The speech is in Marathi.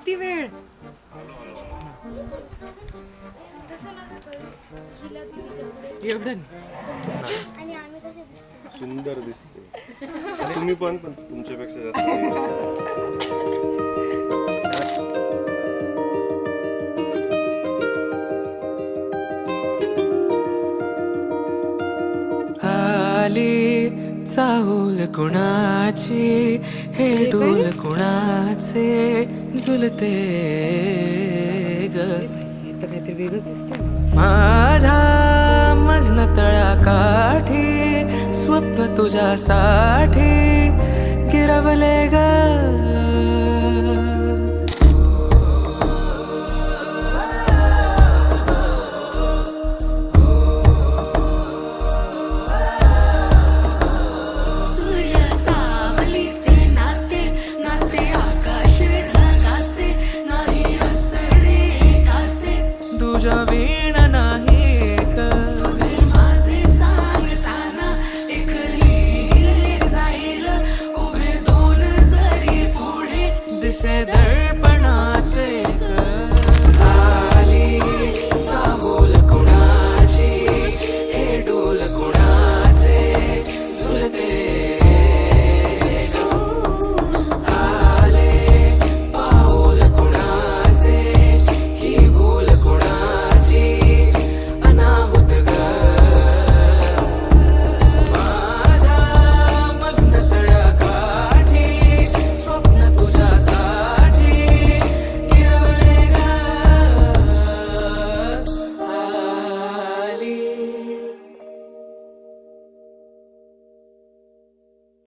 ती वेळ एवढं सुंदर दिसते. तुम्ही पण तुमच्यापेक्षा जास्त आली चाहूल कुणाची हे डोल कुणाचे झुलते ग तर काहीतरी वेगळंच दिसतं. माझ्या मग्न तळ्याकाठी स्वप्न तुझ्यासाठी गिरवले ग तुझ्या वीण